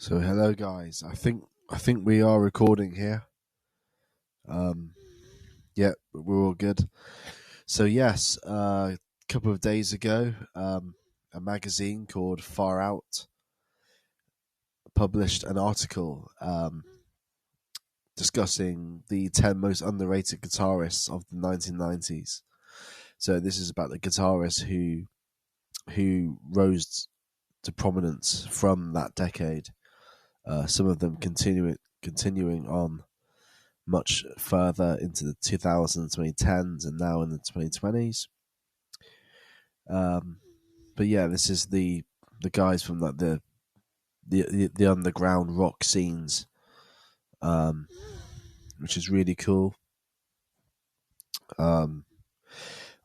So hello guys. I think we are recording here. Um yeah, we're all good. So yes, a couple of days ago, a magazine called Farout published an article discussing the 10 most underrated guitarists of the 1990s. So this is about the guitarists who rose to prominence from that decade. Some of them continuing on much further into the 2000s, 2010s, and now in the 2020s. But yeah, this is the guys from like the underground rock scenes, which is really cool.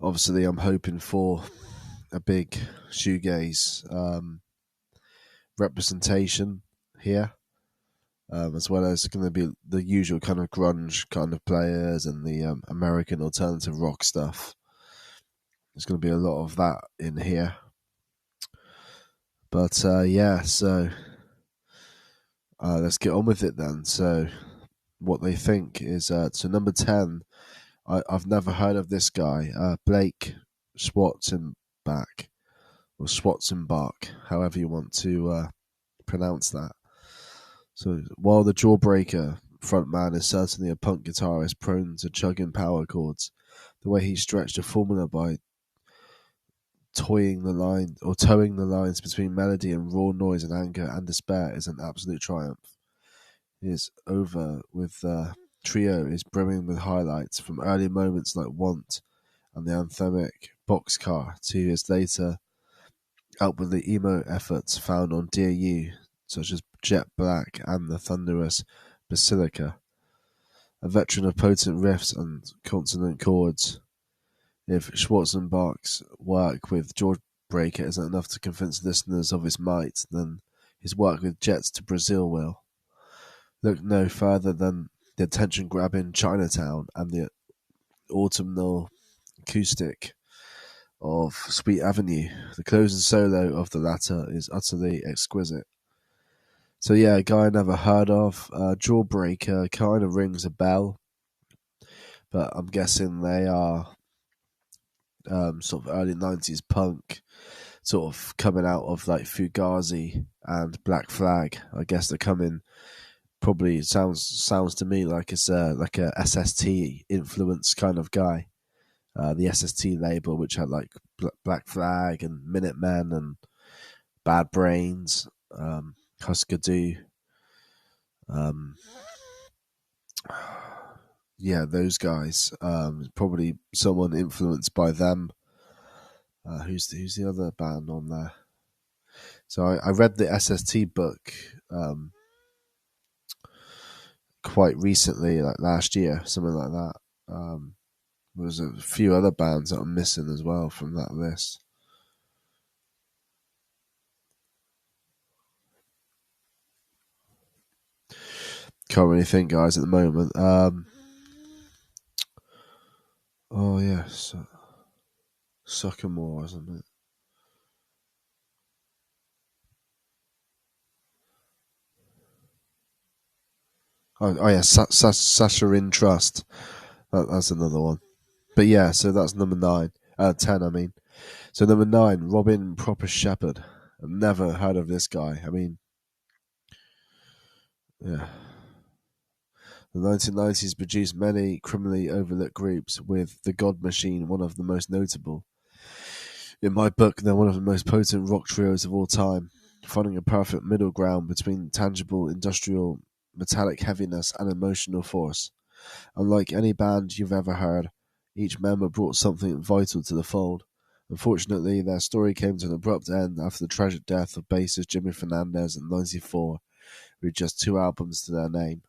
Obviously, I'm hoping for a big shoegaze representation here. As well as going to be the usual kind of grunge kind of players and the American alternative rock stuff. There's going to be a lot of that in here. But yeah, so let's get on with it then. So what they think is, so number 10, I've never heard of this guy, Blake Schwarzenbach, or Schwarzenbach, however you want to pronounce that. So while the Jawbreaker frontman is certainly a punk guitarist prone to chugging power chords, the way he stretched a formula by towing the lines between melody and raw noise and anger and despair is an absolute triumph. His over with trio is brimming with highlights from early moments like Want and the anthemic Boxcar to his later outwardly emo efforts found on Dear You, such as Jet Black and the thunderous Basilica. A veteran of potent riffs and consonant chords, if Schwarzenbach's work with Jawbreaker isn't enough to convince listeners of his might, then his work with Jets to Brazil will. Look no further than the attention-grabbing Chinatown and the autumnal acoustic of Sweet Avenue. The closing solo of the latter is utterly exquisite. So yeah, a guy I never heard of. Jawbreaker kind of rings a bell, but I'm guessing they are sort of early 90s punk, sort of coming out of like Fugazi and Black Flag. I guess they're coming, probably sounds to me like it's like a SST influence kind of guy. The SST label, which had like Black Flag and Minutemen and Bad Brains, Husker Du. Yeah, those guys. Probably someone influenced by them. Who's the other band on there? So I read the SST book quite recently, like last year, something like that. There's a few other bands that I'm missing as well from that list. Can't really think, guys, at the moment. Oh yes, Suckermore, isn't it? Oh yeah, Sacharin Trust. That's another one. But yeah, so that's number 9. 10, I mean. So number 9, Robin Proper Shepherd. I've never heard of this guy. I mean, yeah. The 1990s produced many criminally overlooked groups, with The God Machine one of the most notable. In my book, they're one of the most potent rock trios of all time, finding a perfect middle ground between tangible industrial metallic heaviness and emotional force. Unlike any band you've ever heard, each member brought something vital to the fold. Unfortunately, their story came to an abrupt end after the tragic death of bassist Jimmy Fernandez in '94, with just 2 albums to their name.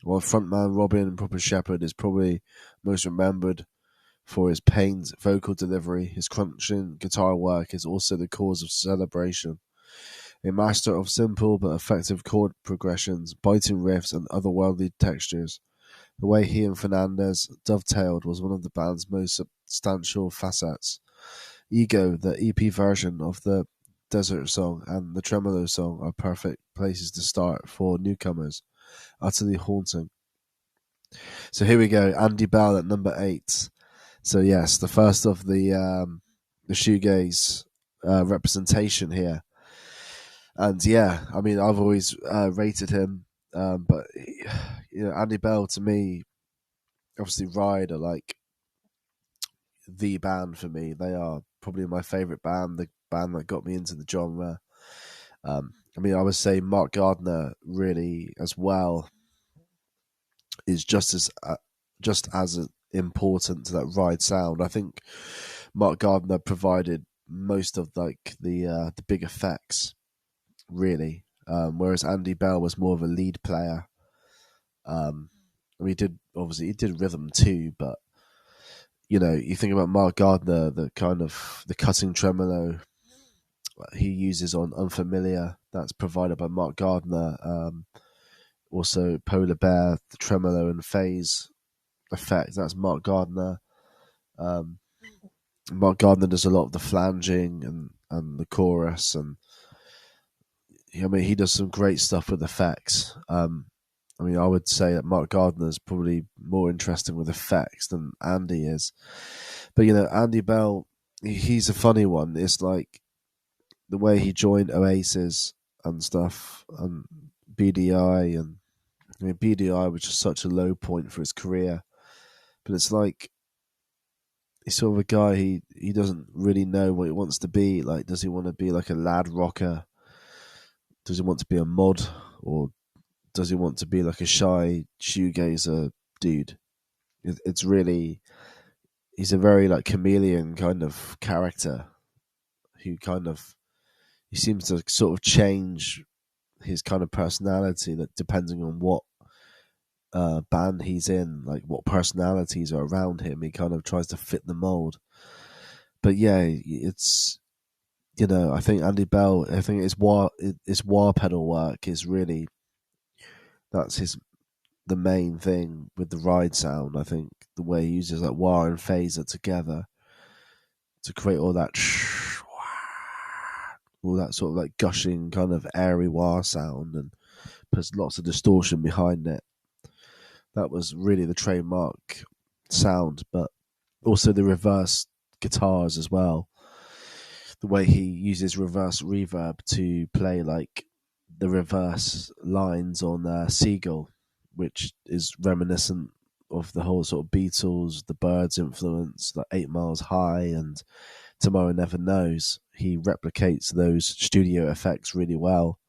While frontman Robin Proper Shepherd is probably most remembered for his pained vocal delivery, his crunching guitar work is also the cause of celebration. A master of simple but effective chord progressions, biting riffs, and otherworldly textures, the way he and Fernandez dovetailed was one of the band's most substantial facets. Ego, the EP version of the Desert song and the Tremolo song are perfect places to start for newcomers. Utterly haunting. So here we go, Andy Bell at number 8. So yes, the first of the shoegaze representation here. And yeah, I mean, I've always rated him, but Andy Bell to me, obviously Ride are like the band for me. They are probably my favorite band, the band that got me into the genre. I mean, I would say Mark Gardner really as well is just as important to that Ride sound. I think Mark Gardner provided most of like the big effects, really, whereas Andy Bell was more of a lead player. I mean, he did rhythm too, but you think about Mark Gardner, the kind of the cutting tremolo he uses on Unfamiliar, that's provided by Mark Gardner. Also, Polar Bear, the tremolo and phase effect, that's Mark Gardner. Mark Gardner does a lot of the flanging and the chorus, and I mean, he does some great stuff with effects. I mean, I would say that Mark Gardner is probably more interesting with effects than Andy is. But, Andy Bell, he's a funny one. It's like the way he joined Oasis and stuff, and BDI. And I mean, BDI was just such a low point for his career. But it's like, he's sort of a guy, he doesn't really know what he wants to be. Like, does he want to be like a lad rocker? Does he want to be a mod? Or does he want to be like a shy shoegazer dude? It's really, he's a very like chameleon kind of character who he seems to sort of change his kind of personality that depending on what band he's in, like what personalities are around him, he kind of tries to fit the mold. But yeah, it's I think Andy Bell, I think his wah pedal work is really, that's the main thing with the Ride sound. I think the way he uses like wah and phaser together to create all that sort of like gushing kind of airy wah sound, and puts lots of distortion behind it. That was really the trademark sound, but also the reverse guitars as well. The way he uses reverse reverb to play like the reverse lines on Seagull, which is reminiscent of the whole sort of Beatles, the Byrds influence, like 8 Miles High and Tomorrow Never Knows. He replicates those studio effects really well.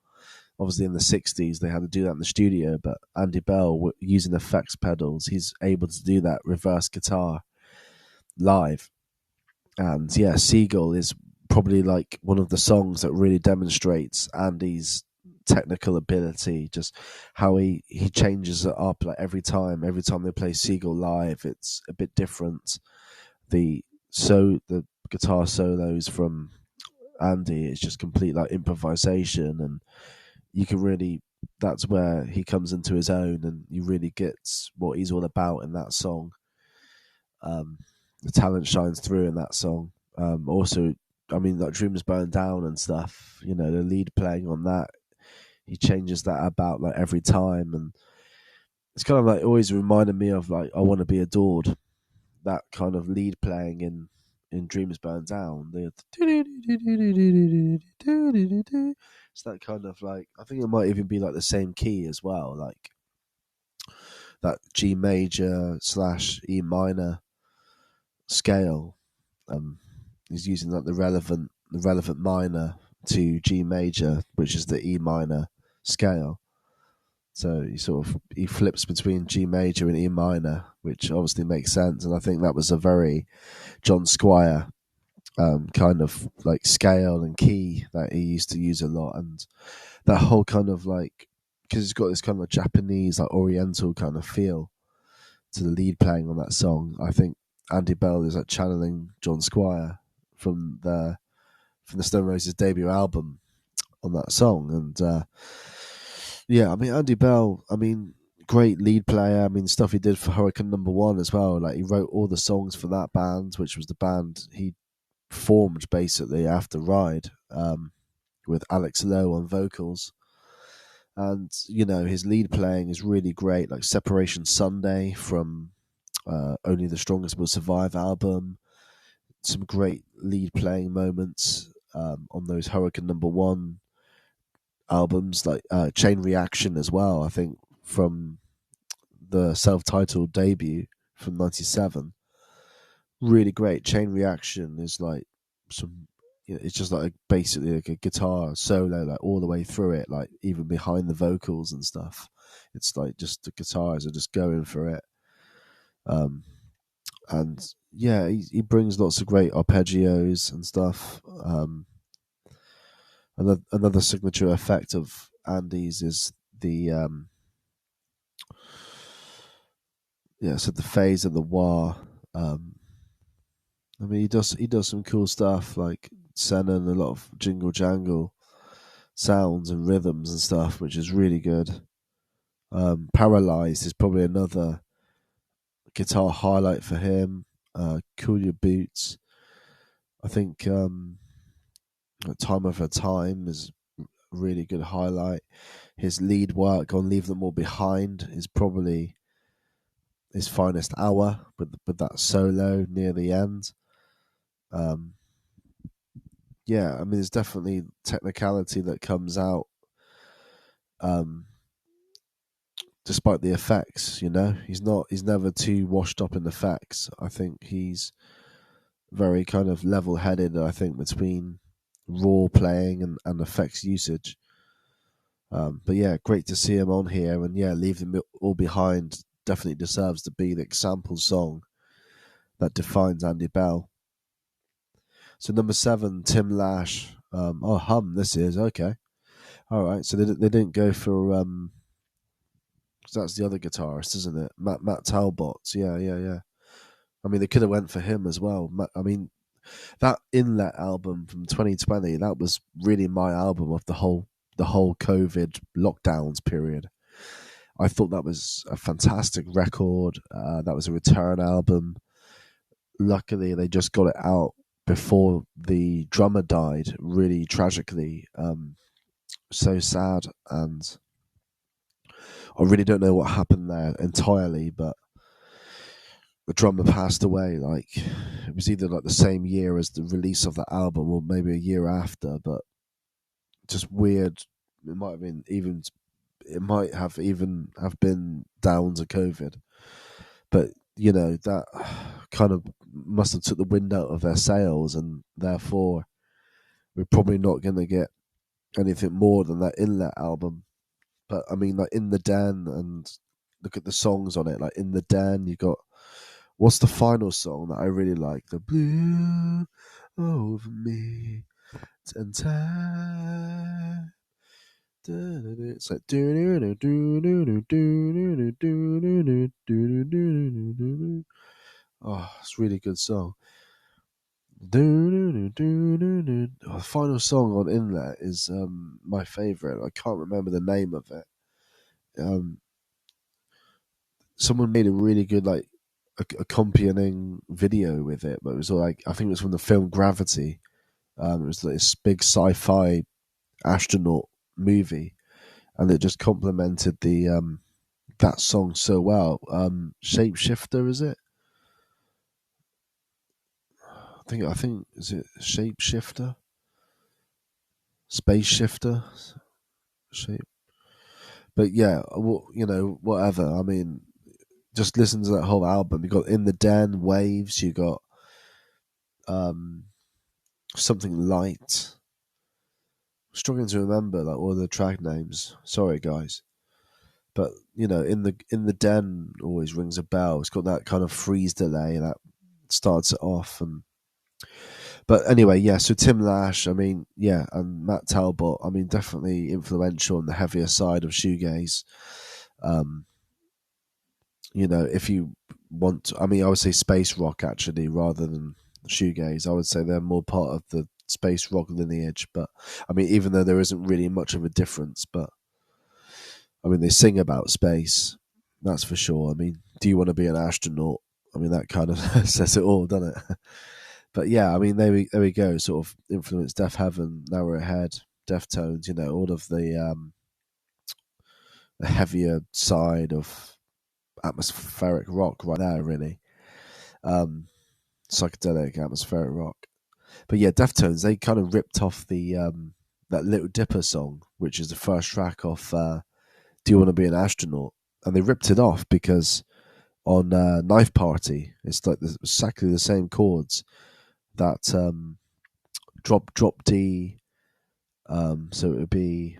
Obviously, in the 60s, they had to do that in the studio, but Andy Bell, using effects pedals, he's able to do that reverse guitar live. And yeah, Seagull is probably like one of the songs that really demonstrates Andy's technical ability, just how he changes it up like every time they play Seagull live, it's a bit different. The guitar solos from Andy, it's just complete like improvisation, and you can really, that's where he comes into his own, and you really get what he's all about in that song. The talent shines through in that song. Also, I mean, like Dreams Burn Down and stuff, the lead playing on that, he changes that about like every time, and it's kind of like always reminded me of like I Want to Be Adored, that kind of lead playing in Dreams Burn Down. It's that kind of like, I think it might even be like the same key as well, like that G major / E minor scale. He's using like the relevant minor to G major, which is the E minor scale. So he flips between G major and E minor, which obviously makes sense. And I think that was a very John Squire kind of like scale and key that he used to use a lot. And that whole kind of like, because it's got this kind of Japanese, like Oriental kind of feel to the lead playing on that song. I think Andy Bell is like channeling John Squire from the Stone Roses debut album on that song. And yeah, I mean, Andy Bell, I mean, great lead player. I mean, stuff he did for Hurricane Number One as well. Like, he wrote all the songs for that band, which was the band he formed basically after Ride. with Alex Lowe on vocals. And, you know, his lead playing is really great, like Separation Sunday from Only the Strongest Will Survive album. Some great lead playing moments on those Hurricane #1 albums, like Chain Reaction as well, I think, from the self-titled debut from 97. Really great. Chain Reaction is like some, you know, it's just like basically like a guitar solo, like all the way through it, like even behind the vocals and stuff. It's like just the guitars are just going for it. And yeah, he brings lots of great arpeggios and stuff. Another signature effect of Andy's is the so the phase and the wah. I mean, he does some cool stuff like sending a lot of jingle jangle sounds and rhythms and stuff, which is really good. Paralyzed is probably another guitar highlight for him. Cool Your Boots. I think Time of Her Time is a really good highlight. His lead work on Leave Them All Behind is probably his finest hour with that solo near the end. Yeah, I mean, there's definitely technicality that comes out despite the effects, you know. He's never too washed up in effects. I think he's very kind of level-headed, I think, between raw playing and effects usage. But yeah, great to see him on here, and yeah, Leave Them All Behind definitely deserves to be the example song that defines Andy Bell. So number 7, Tim Lash. Hum. This is okay. All right. So they didn't go for cause that's the other guitarist, isn't it? Matt Talbot. Yeah. I mean, they could have went for him as well. I mean, that Inlet album from 2020, that was really my album of the whole COVID lockdowns period. I thought that was a fantastic record. That was a return album. Luckily, they just got it out before the drummer died, really tragically. So sad, and I really don't know what happened there entirely, but the drummer passed away. Like, it was either like the same year as the release of that album, or maybe a year after. But just weird. It might have even have been down to COVID, but you know, that kind of must have took the wind out of their sails, and therefore we're probably not going to get anything more than that Inlet album. But I mean, like In the Den, and look at the songs on it. Like In the Den, you got, what's the final song that I really like? The Blue Over Me and Time. It's like oh, it's a really good song. The final song on Inlet is my favorite. I can't remember the name of it. Someone made a really good like accompanying video with it, but it was like, I think it was from the film Gravity. It was like this big sci-fi astronaut movie, and it just complemented the that song so well. Shapeshifter, is it? I think is it Shapeshifter? Space Shifter? Shape. But yeah, you know, whatever. I mean, just listen to that whole album. You got In the Den, Waves. You got Something Light. Struggling to remember like all the track names. Sorry, guys. But you know, In the Den always rings a bell. It's got that kind of freeze delay that starts it off. But anyway, yeah. So Tim Lash, I mean, yeah, and Matt Talbot, I mean, definitely influential on the heavier side of shoegaze. You know, if you want to, I mean, I would say space rock actually rather than shoegaze. I would say they're more part of the space rock lineage. But I mean, even though there isn't really much of a difference, but I mean, they sing about space, that's for sure. I mean, do you want to be an astronaut? I mean, that kind of says it all, doesn't it? But yeah, I mean, there we go. Sort of influenced Deaf Heaven, Now We're Ahead, Deftones, you know, all of the heavier side of atmospheric rock right there, really. Psychedelic atmospheric rock. But yeah, Deftones, they kind of ripped off the that Little Dipper song, which is the first track off Do You Want to Be an Astronaut? And they ripped it off because on Knife Party, it's like exactly the same chords, that drop D. So it would be,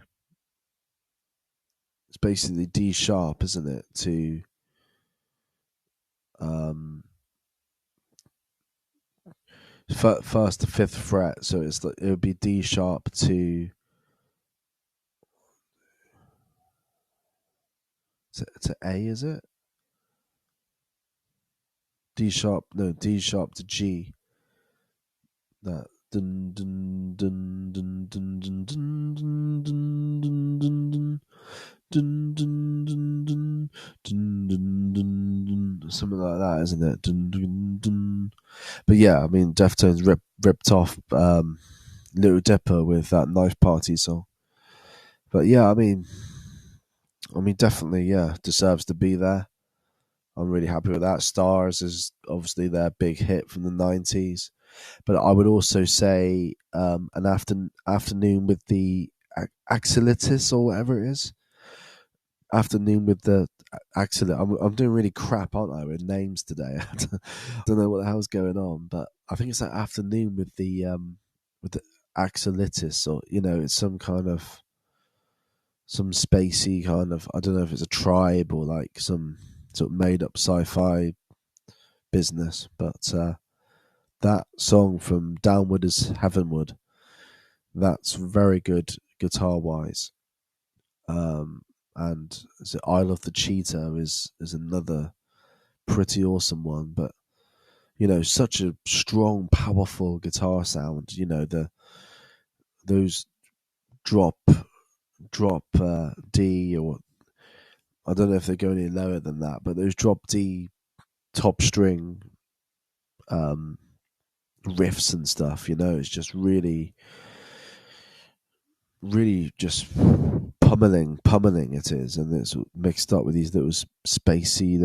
it's basically D sharp, isn't it? To um, first to fifth fret. So it's like, it would be D sharp to A, is it? D sharp, no, D sharp to G. That dun dun dun dun dun dun dun dun dun dun dun dun dun dun dun dun dun dun dun, something like that, isn't it? Dun dun dun. But yeah, I mean, Deftones ripped off Little Dipper with that Knife Party song. But yeah, I mean, definitely, yeah, deserves to be there. I'm really happy with that. Stars is obviously their big hit from the 90's. But I would also say an afternoon with the Axilitis, or whatever it is. Afternoon with the Axilit. I'm doing really crap, aren't I, with names today? I don't know what the hell's going on, but I think it's that afternoon with the Axilitis, or you know, it's some kind of some spacey kind of, I don't know if it's a tribe or like some sort of made up sci-fi business, but that song from Downward is Heavenward, that's very good guitar wise. And Isle of the Cheetah is another pretty awesome one, but you know, such a strong, powerful guitar sound. You know, those drop D, or I don't know if they go any lower than that, but those drop D top string riffs and stuff, you know, it's just really, really just pummeling it is, and it's mixed up with these little spacey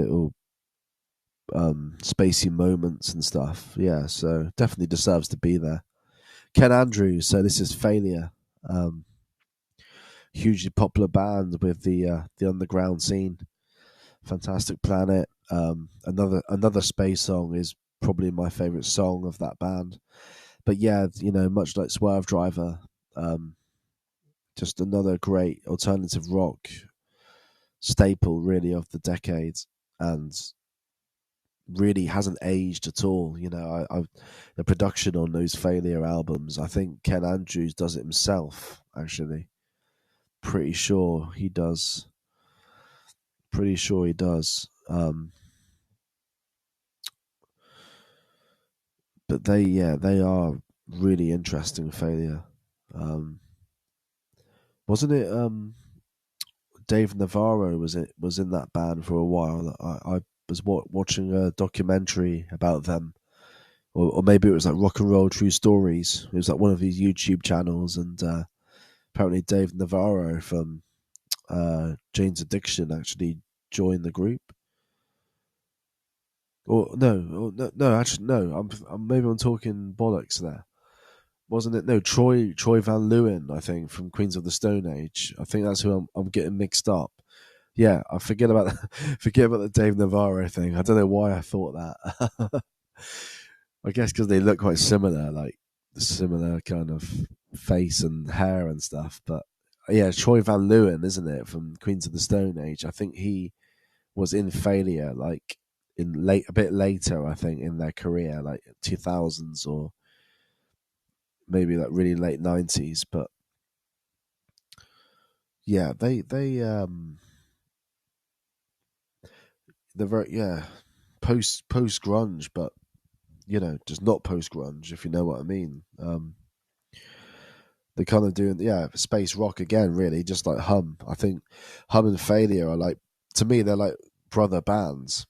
moments and stuff. Yeah, so definitely deserves to be there. Ken Andrews, so this is Failure. Hugely popular band with the underground scene. Fantastic Planet. Another space song is probably my favorite song of that band. But yeah, you know, much like Swerve Driver, just another great alternative rock staple, really, of the decades, and really hasn't aged at all. You know, the production on those Failure albums, I think Ken Andrews does it himself. Actually, pretty sure he does. Pretty sure he does. But they are really interesting. Failure. Wasn't it? Dave Navarro was in that band for a while. I was watching a documentary about them, or maybe it was like Rock and Roll True Stories. It was like one of these YouTube channels, and apparently Dave Navarro from Jane's Addiction actually joined the group. Or no, actually no. Maybe I'm talking bollocks there. Wasn't it? No, Troy Van Leeuwen, I think, from Queens of the Stone Age. I think that's who I'm getting mixed up. Yeah, I forget about forget about the Dave Navarro thing. I don't know why I thought that. I guess because they look quite similar, like similar kind of face and hair and stuff. But yeah, Troy Van Leeuwen, isn't it, from Queens of the Stone Age? I think he was in Failure, like a bit later, I think, in their career, like 2000s, or maybe like really late 90's. But yeah, they're very, yeah, post grunge, but you know, just not post grunge, if you know what I mean. They're kind of doing, yeah, space rock again, really, just like Hum. I think Hum and Failure are like, to me, they're like brother bands.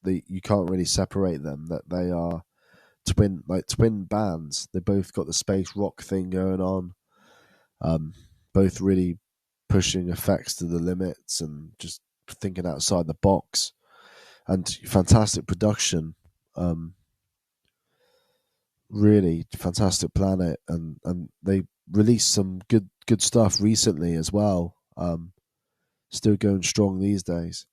You can't really separate them. That they are twin bands. They both got the space rock thing going on. Um, both really pushing effects to the limits and just thinking outside the box, and fantastic production. Um, really fantastic planet, and they released some good stuff recently as well. Still going strong these days.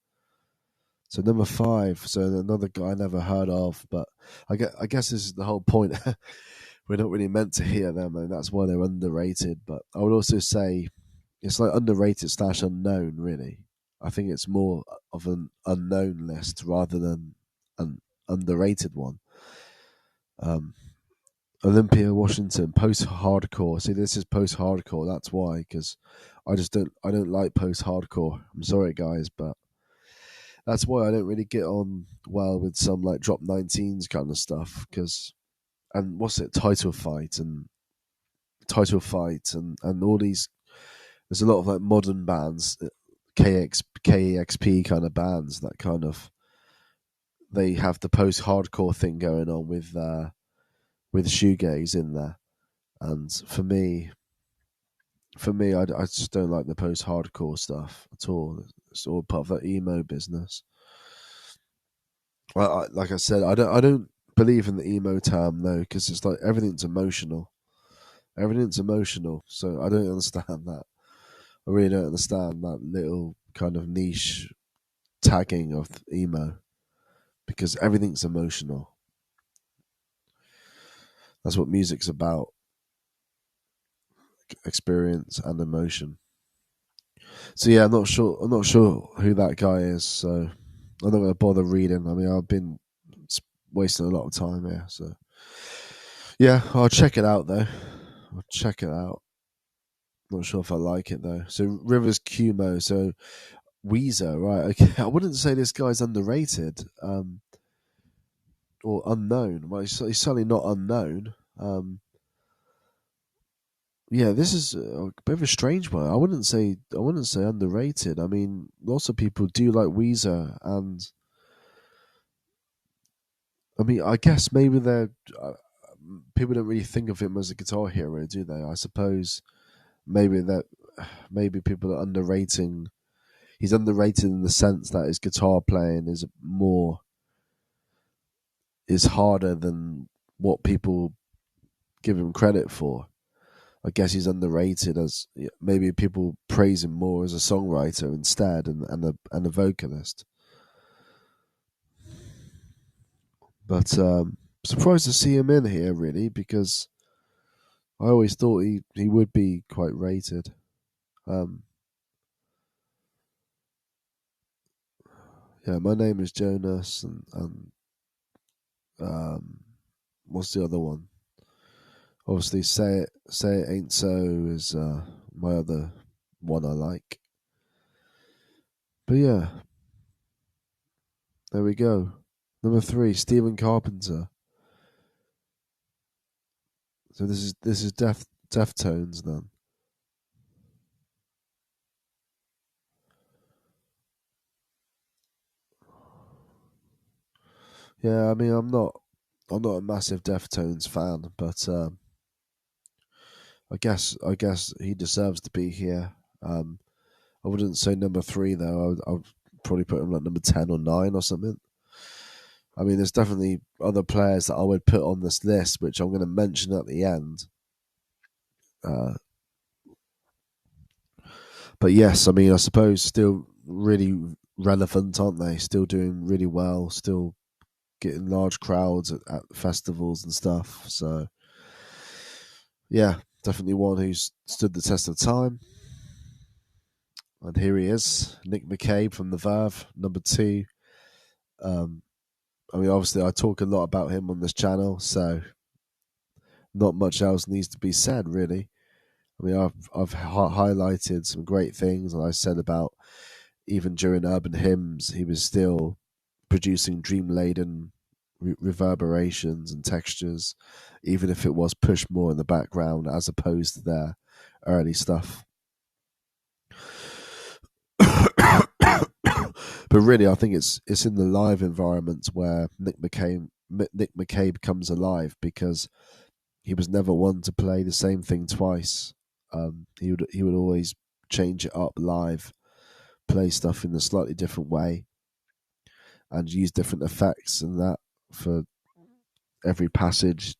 So number 5, so another guy I never heard of, but I guess this is the whole point. We're not really meant to hear them, and that's why they're underrated. But I would also say it's like underrated / unknown. Really, I think it's more of an unknown list rather than an underrated one. Um, Olympia, Washington, post-hardcore. See, this is post-hardcore. That's why, because I don't like post-hardcore. I'm sorry, guys, but that's why I don't really get on well with some like Drop 19's kind of stuff. Because and what's it, title fight, and all these. There's a lot of like modern bands, KEXP kind of bands that kind of they have the post-hardcore thing going on with shoegaze in there. And I just don't like the post-hardcore stuff at all. It's all part of that emo business. Like I said, I don't believe in the emo term though, because it's like everything's emotional. Everything's emotional, so I don't understand that. I really don't understand that little kind of niche tagging of emo, because everything's emotional. That's what music's about: experience and emotion. So yeah, I'm not sure. I'm not sure who that guy is. So I'm not going to bother reading. I mean, I've been wasting a lot of time here. So yeah, I'll check it out though. I'll check it out. Not sure if I like it though. So Rivers Cuomo. So Weezer, right? Okay, I wouldn't say this guy's underrated or unknown. Well, he's certainly not unknown. Yeah, this is a bit of a strange one. I wouldn't say underrated. I mean, lots of people do like Weezer, and I mean, I guess maybe they're people don't really think of him as a guitar hero, do they? I suppose maybe that maybe people are underrating. He's underrated in the sense that his guitar playing is harder than what people give him credit for. I guess he's underrated as maybe people praise him more as a songwriter instead, and a vocalist. But surprised to see him in here really, because I always thought he would be quite rated. Um, yeah, my name is Jonas, and what's the other one? Obviously, say it ain't so is my other one I like. But yeah, there we go. Number 3, Stephen Carpenter. So this is Deftones then. Yeah, I mean I'm not a massive Deftones fan, but I guess he deserves to be here. I wouldn't say number 3 though. I'd probably put him like number 10 or 9 or something. I mean, there's definitely other players that I would put on this list, which I'm going to mention at the end. But yes, I mean, I suppose still really relevant, aren't they? Still doing really well, still getting large crowds at festivals and stuff. So, yeah, definitely one who's stood the test of time. And here he is, Nick McCabe from The Verve, number 2. Um, I mean, obviously, I talk a lot about him on this channel, so not much else needs to be said, really. I mean, I've highlighted some great things, and I said about even during Urban Hymns, he was still producing dream-laden reverberations and textures, even if it was pushed more in the background as opposed to their early stuff. But really, I think it's in the live environments where Nick McCabe comes alive, because he was never one to play the same thing twice. He would always change it up live, play stuff in a slightly different way, and use different effects and that for every passage.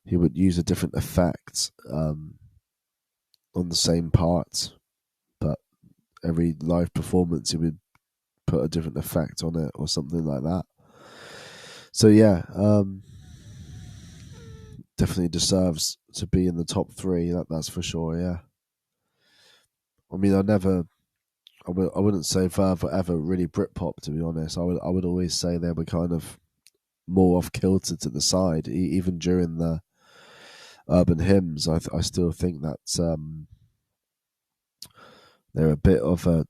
He would use a different effect on the same part, but every live performance he would put a different effect on it or something like that. So yeah, definitely deserves to be in the top three. That's for sure. Yeah. I mean, I wouldn't say Verve were ever really Britpop, to be honest. I would always say they were kind of more off kilter to the side, even during the urban hymns. I still think that they're a bit of a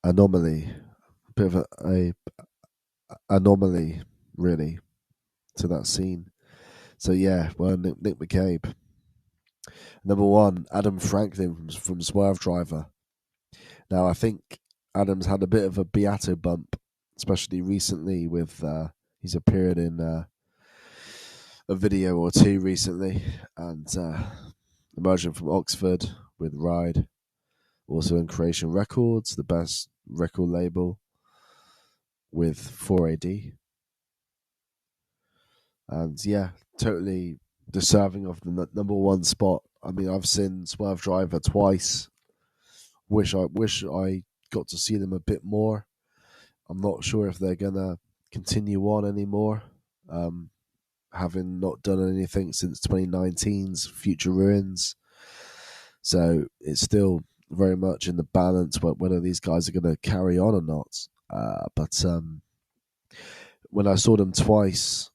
anomaly, a bit of a anomaly, really, to that scene. So yeah, well, Nick McCabe. Number one, Adam Franklin from Swerve Driver. Now, I think Adam's had a bit of a Beato bump, especially recently with he's appeared in a video or two recently, and emerging from Oxford with Ride, also in Creation Records, the best record label, with 4AD. And yeah, totally deserving of the number one spot. I mean, I've seen Swerve Driver twice. Wish I got to see them a bit more. I'm not sure if they're gonna continue on anymore, having not done anything since 2019's Future Ruins. So it's still very much in the balance whether these guys are going to carry on or not. But when I saw them twice,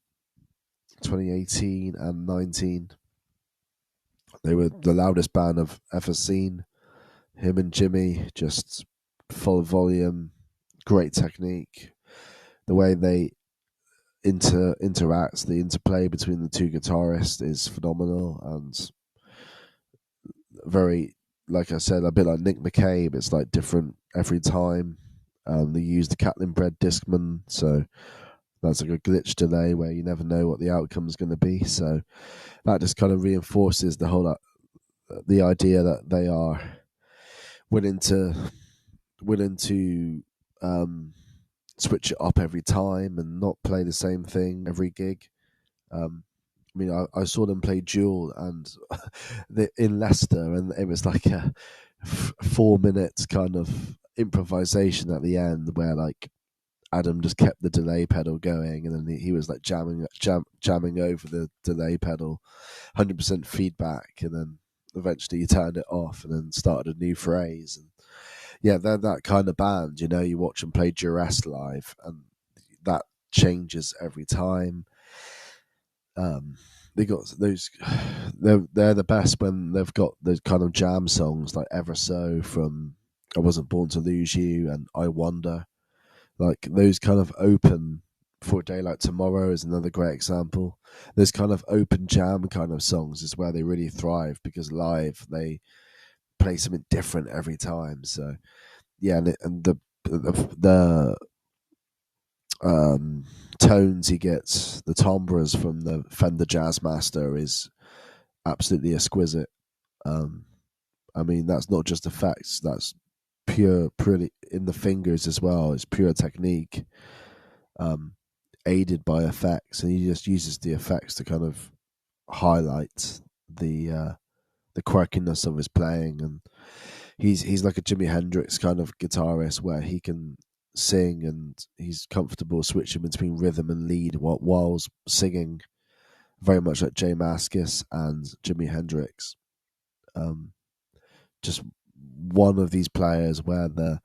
2018 and 19, they were the loudest band I've ever seen. Him and Jimmy, just full volume, great technique. The way they interact, the interplay between the two guitarists is phenomenal, and very, like I said, a bit like Nick McCabe. It's like different every time. They use the Catlin Bred Discman, so that's like a glitch delay where you never know what the outcome's going to be. So that just kind of reinforces the whole the idea that they are willing to switch it up every time and not play the same thing every gig. I mean, I saw them play Duel and in Leicester, and it was like a 4 minutes kind of improvisation at the end where like Adam just kept the delay pedal going, and then he was like jamming over the delay pedal, 100% feedback, and then eventually he turned it off and then started a new phrase. And yeah, they're that kind of band. You know, you watch them play Duress live, and that changes every time. They got those. They're the best when they've got those kind of jam songs like Ever So from I Wasn't Born to Lose You and I Wonder. Like those kind of open, For a Day Like Tomorrow is another great example. Those kind of open jam kind of songs is where they really thrive, because live they play something different every time. So yeah, and the tones he gets, the timbres from the Fender Jazzmaster is absolutely exquisite. I mean, that's not just effects, that's purely in the fingers as well. It's pure technique, aided by effects, and he just uses the effects to kind of highlight the quirkiness of his playing. And he's like a Jimi Hendrix kind of guitarist where he can sing and he's comfortable switching between rhythm and lead while singing, very much like Jay Mascis and Jimi Hendrix. Just one of these players where the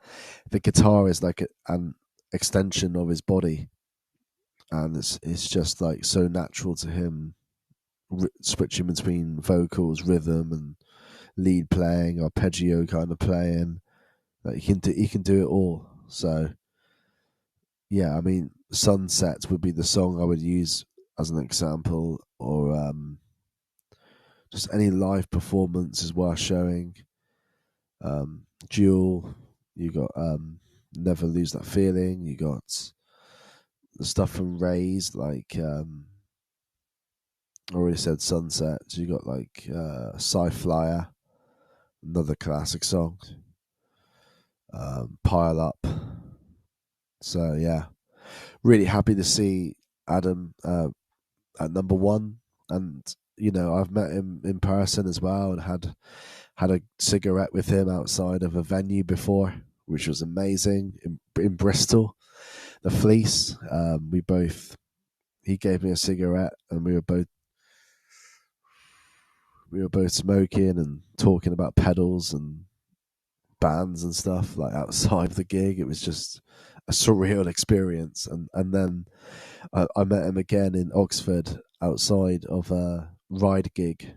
guitar is like an extension of his body, and it's just like so natural to him, switching between vocals, rhythm, and lead playing, arpeggio kind of playing. Like he can do it all. So yeah, I mean, Sunset would be the song I would use as an example, or just any live performance is worth showing. Duel, you got Never Lose That Feeling, you got the stuff from Raised, like I already said Sunset. So you got like Sci Flyer, another classic song. Pile Up. So yeah, really happy to see Adam at number one, and I've met him in person as well, and had a cigarette with him outside of a venue before, which was amazing in Bristol, the Fleece. He gave me a cigarette, and we were both smoking and talking about pedals and bands and stuff like outside the gig. It was just a surreal experience, and then I met him again in Oxford outside of a Ride gig,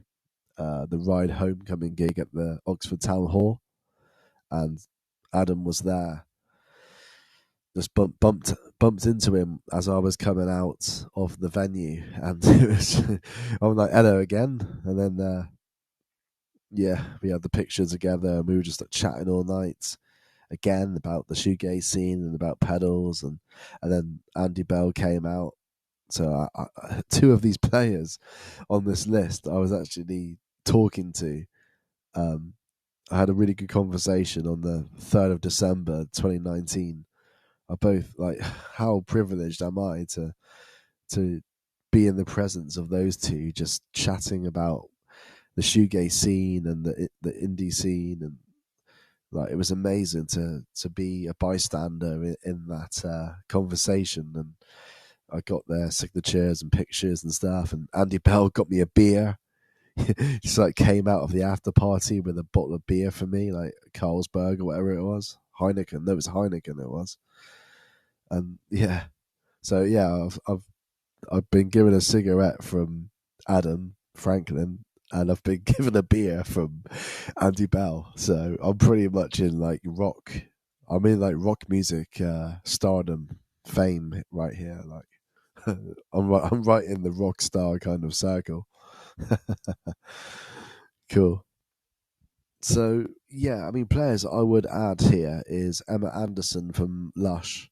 the Ride homecoming gig at the Oxford Town Hall, and Adam was there. Just bumped into him as I was coming out of the venue, and it was, I'm like, hello again, and then yeah, we had the picture together, and we were just like, chatting all night again about the shoegaze scene and about pedals, and then Andy Bell came out. So two of these players on this list I was actually talking to. I had a really good conversation on the 3rd of December 2019. I both like, how privileged am I to be in the presence of those two, just chatting about the shoegaze scene and the indie scene, and like, it was amazing to be a bystander in that conversation. And I got their signatures and pictures and stuff, and Andy Bell got me a beer. Just like came out of the after party with a bottle of beer for me, like Carlsberg or whatever it was, Heineken. No, it was Heineken. It was, and yeah. So yeah, I've been given a cigarette from Adam Franklin, and I've been given a beer from Andy Bell. So I'm pretty much in like rock. I'm in like rock music stardom fame right here. Like I'm right in the rock star kind of circle. Cool. So yeah, I mean, players I would add here is Emma Anderson from Lush,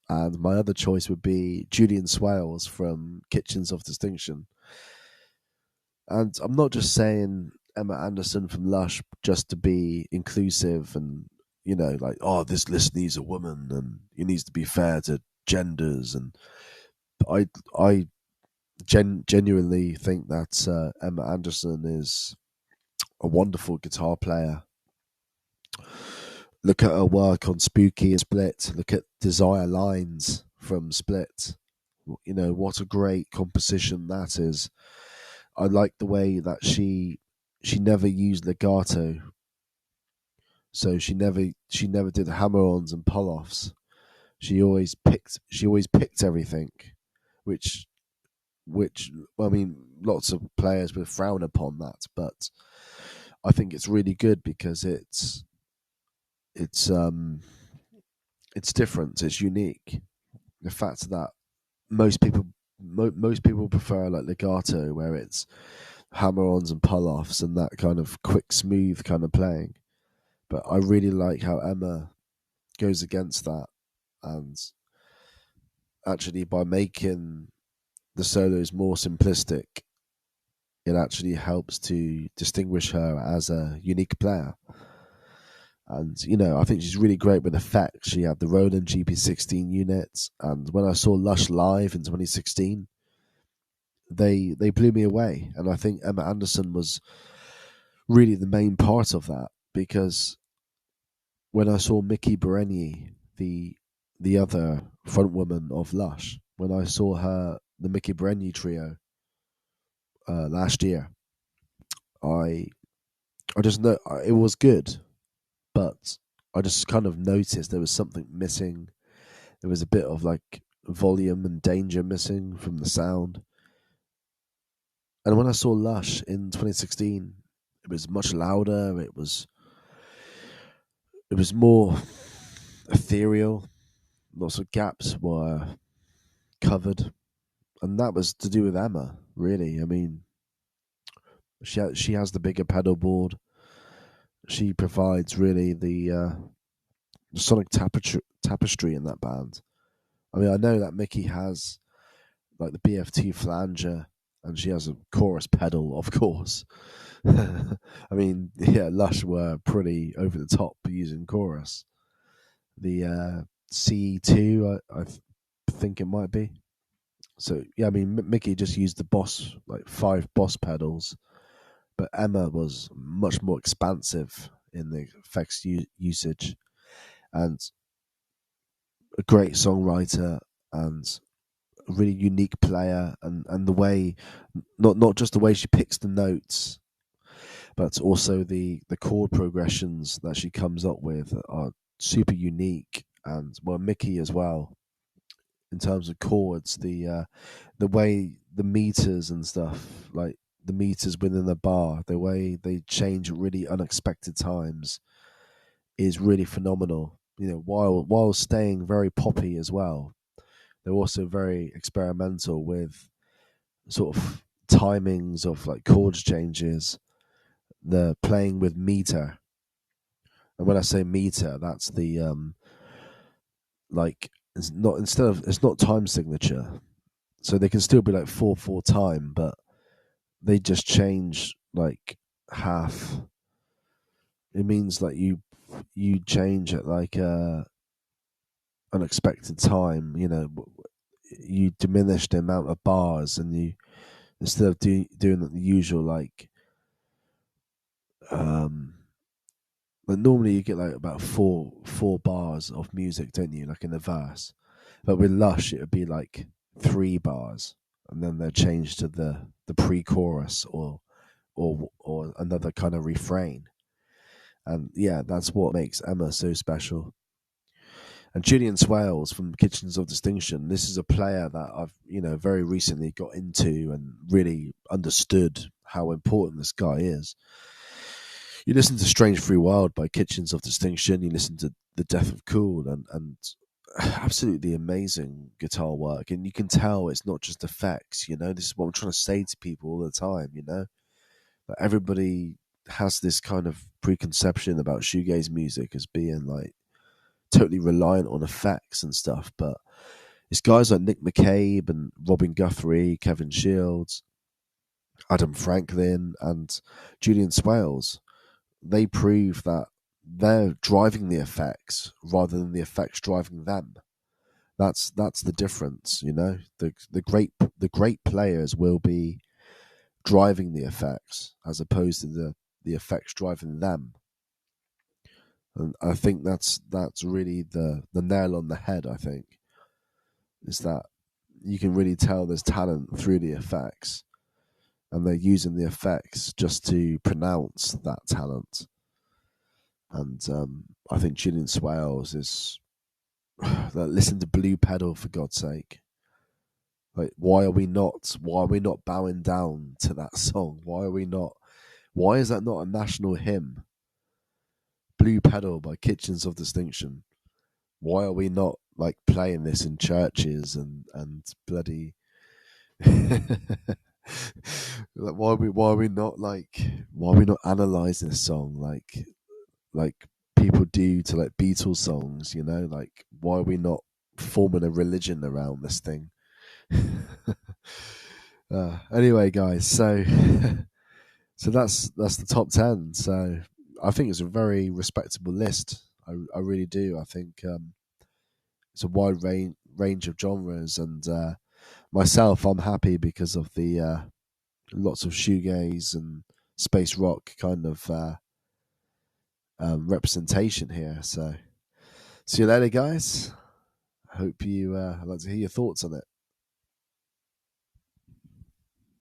and my other choice would be Julian Swales from Kitchens of Distinction. And I'm not just saying Emma Anderson from Lush just to be inclusive and, like, oh, this list needs a woman and it needs to be fair to genders. And I genuinely think that Emma Anderson is a wonderful guitar player. Look at her work on Spooky and Split. Look at Desire Lines from Split. What a great composition that is. I like the way that she never used legato, so she never did hammer-ons and pull-offs. She always picked everything, which I mean, lots of players would frown upon that, but I think it's really good because it's different, it's unique. The fact that most people prefer like legato, where it's hammer-ons and pull-offs and that kind of quick, smooth kind of playing. But I really like how Emma goes against that, and actually by making the solos more simplistic, it actually helps to distinguish her as a unique player. And I think she's really great with effects. She had the Roland GP16 units, and when I saw Lush live in 2016, they blew me away. And I think Emma Anderson was really the main part of that, because when I saw Mickey Bereni, the other frontwoman of Lush, when I saw her, the Mickey Bereni trio last year, I just know it was good, but I just kind of noticed there was something missing. There was a bit of like volume and danger missing from the sound. And when I saw Lush in 2016, it was much louder. It was more ethereal. Lots of gaps were covered, and that was to do with Emma. Really, I mean, she has the bigger pedal board. She provides really the sonic tapestry in that band. I mean, I know that Mickey has like the BFT flanger and she has a chorus pedal, of course. I mean, yeah, Lush were pretty over the top using chorus. The C2, I think it might be. So yeah, I mean, Mickey just used the Boss, like 5 Boss pedals, but Emma was much more expansive in the effects usage, and a great songwriter, and a really unique player, and the way, not just the way she picks the notes, but also the chord progressions that she comes up with are super unique. And well, Mickey as well, in terms of chords, the way the meters and stuff, like the meters within the bar, the way they change at really unexpected times is really phenomenal. You know, while staying very poppy as well, they're also very experimental with sort of timings of like chords changes. They're playing with meter, and when I say meter, that's the like, it's not time signature, so they can still be like 4/4 time, but they just change like half. It means like you change at like a unexpected time. You know, you diminish the amount of bars, and you, instead of doing the usual um like normally you get like about four bars of music, don't you, like in a verse. But with Lush it would be like 3 bars, and then they're changed to the pre-chorus, or another kind of refrain. And yeah, that's what makes Emma so special. And Julian Swales from Kitchens of Distinction, this is a player that I've, very recently got into and really understood how important this guy is. You listen to Strange Free Wild by Kitchens of Distinction, you listen to The Death of Cool, and absolutely amazing guitar work. And you can tell it's not just effects, this is what I'm trying to say to people all the time, that everybody has this kind of preconception about shoegaze music as being like totally reliant on effects and stuff, but it's guys like Nick McCabe and Robin Guthrie, Kevin Shields, Adam Franklin, and Julian Swales. They prove that they're driving the effects rather than the effects driving them. That's the difference, The great players will be driving the effects as opposed to the effects driving them. And I think that's really the nail on the head, I think, is that you can really tell there's talent through the effects, and they're using the effects just to pronounce that talent. And I think Julian Swales is listen to Blue Pedal, for God's sake. Like, why are we not bowing down to that song? Why is that not a national hymn? Blue Pedal by Kitchens of Distinction. Why are we not like playing this in churches and bloody like, why are we not analysing this song like people do to like Beatles songs, like, why are we not forming a religion around this thing? Anyway, guys, so so that's the top 10. So I think it's a very respectable list. I really do. I think it's a wide range of genres, and myself, I'm happy because of the lots of shoegaze and space rock kind of representation here. So see you later, guys. I hope I'd like to hear your thoughts on it.